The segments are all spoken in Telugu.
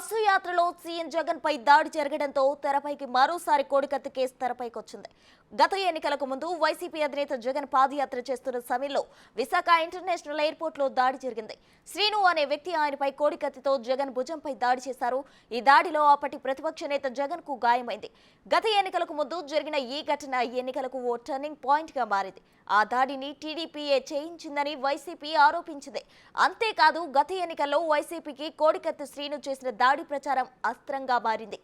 బస్సు యాత్రలో సీఎం జగన్ పై దాడి జరగడంతో తెరపైకి మరోసారి కోడికత్తి కేసు తెరపైకి వచ్చింది. గత ఎన్నికలకు ముందు వైసీపీ అధినేత జగన్ పాదయాత్ర చేస్తున్న సమయంలో విశాఖ ఇంటర్నేషనల్ ఎయిర్పోర్ట్ లో దాడి జరిగింది. శ్రీను అనే వ్యక్తి ఆయనపై కోడికత్తితో జగన్ భుజంపై దాడి చేశారు. ఈ దాడిలో అప్పటి ప్రతిపక్ష నేత జగన్ కు గాయమైంది. గత ఎన్నికలకు ముందు జరిగిన ఈ ఘటన ఎన్నికలకు ఓ టర్నింగ్ పాయింట్ గా మారింది. ఆ దాడిని టీడీపీయే చేయించిందని వైసీపీ ఆరోపించింది. అంతేకాదు గత ఎన్నికల్లో వైసీపీకి కోడికత్తి శ్రీను చేసిన దాడి ప్రచారం అస్త్రంగా మారింది.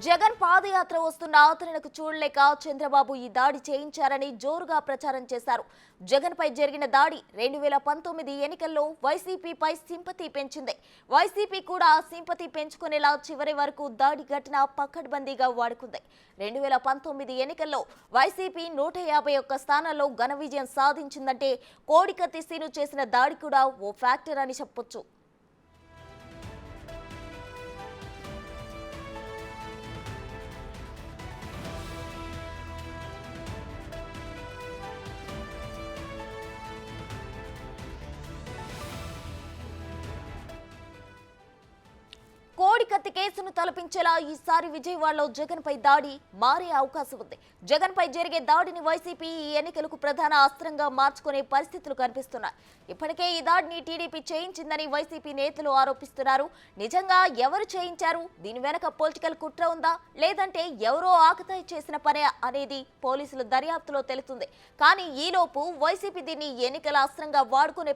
జగన్ పాదయాత్ర వస్తున్న ఆదరణకు చూడలేక చంద్రబాబు ఈ దాడి చేయించారని జోరుగా ప్రచారం చేశారు. జగన్ పై జరిగిన దాడి 2019 ఎన్నికల్లో వైసీపీపై సింపతి పెంచింది. వైసీపీ కూడా సింపతి పెంచుకునేలా చివరి వరకు దాడి ఘటన పకడ్బందీగా వాడుకుంది. 2019 ఎన్నికల్లో వైసీపీ 151 స్థానాల్లో ఘన విజయం సాధించిందంటే కోడికత్తి శ్రీను చేసిన దాడి కూడా ఓ ఫ్యాక్టర్ అని చెప్పొచ్చు. కోడికత్తి కేసును తలపించేలా ఈసారి విజయవాడలో జగన్ పై దాడి మారే అవకాశం ఉంది. జగన్ పై జరిగే దాడిని వైసీపీ ఈ ఎన్నికలకు ప్రధాన అస్త్రంగా మార్చుకునే పరిస్థితులు కనిపిస్తున్నాయి. ఇప్పటికే ఈ దాడిని టీడీపీ చేయించిందని వైసీపీ నేతలు ఆరోపిస్తున్నారు. నిజంగా ఎవరు చేయించారు? దీని వెనక పొలిటికల్ కుట్ర ఉందా, లేదంటే ఎవరో ఆకతాయి చేసిన పనే అనేది పోలీసుల దర్యాప్తులో తెలుస్తుంది. కానీ ఈలోపు వైసీపీ దీన్ని ఎన్నికల అస్త్రంగా వాడుకునే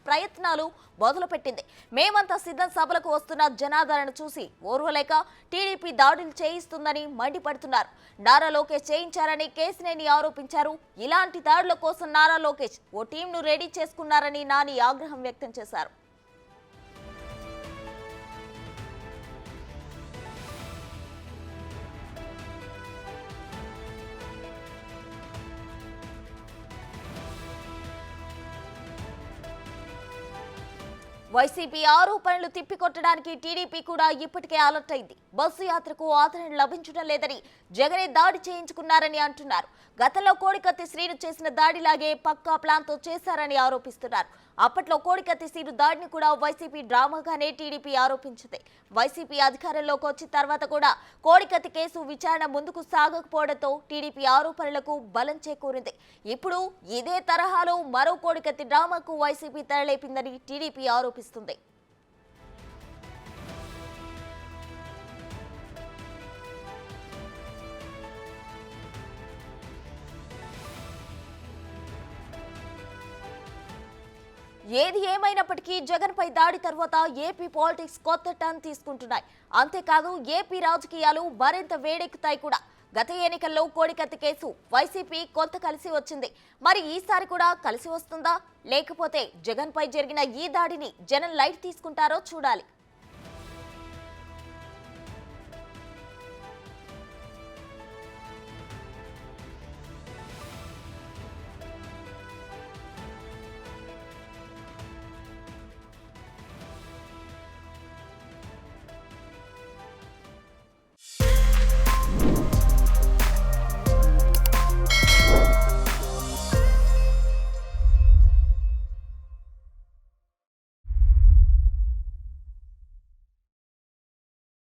ప్రయత్నాలు మొదలుపెట్టింది. మేమంతా సిద్ధం సభలకు వస్తున్న జనాదరణ చూసి ఓర్వలేక టీడీపీ దాడులు చేయిస్తుందని మండిపడుతున్నారు. నారా లోకేష్ చేయించారని కేసినేని ఆరోపించారు. ఇలాంటి దాడుల కోసం నారా లోకేష్ ఓ టీంను రెడీ చేసుకున్నారని నాని ఆగ్రహం వ్యక్తం చేశారు. వైసీపీ ఆరోపణలు తిప్పికొట్టడానికి టీడీపీ కూడా ఇప్పటికే అలర్ట్ అయింది. బస్సు యాత్రకు ఆదరణ లభించడం లేదని జగనే దాడి చేయించుకున్నారని అంటున్నారు. గతంలో కోడికత్తి శ్రీను చేసిన దాడిలాగే పక్కా ప్లాన్ తో చేశారని ఆరోపిస్తున్నారు. అప్పట్లో కోడికత్తి శ్రీను దాడిని కూడా వైసీపీ డ్రామాగానే టీడీపీ ఆరోపించింది. వైసీపీ అధికారంలోకి వచ్చిన తర్వాత కూడా కోడికత్తి కేసు విచారణ ముందుకు సాగకపోవడంతో టీడీపీ ఆరోపణలకు బలం చేకూరింది. ఇప్పుడు ఇదే తరహాలో మరో కోడికత్తి డ్రామాకు వైసీపీ తెరలేపిందని టీడీపీ ఆరోపిస్తుంది. ఏది ఏమైనప్పటికీ జగన్ పై దాడి తర్వాత ఏపీ పాలిటిక్స్ కొత్త టర్న్ తీసుకుంటున్నాయి. అంతేకాదు ఏపీ రాజకీయాలు మరింత వేడెక్కుతాయి కూడా. గత ఎన్నికల్లో కోడికత్తి కేసు వైసీపీ కొంత కలిసి వచ్చింది. మరి ఈసారి కూడా కలిసి వస్తుందా, లేకపోతే జగన్ పై జరిగిన ఈ దాడిని జనం లైట్ తీసుకుంటారో చూడాలి.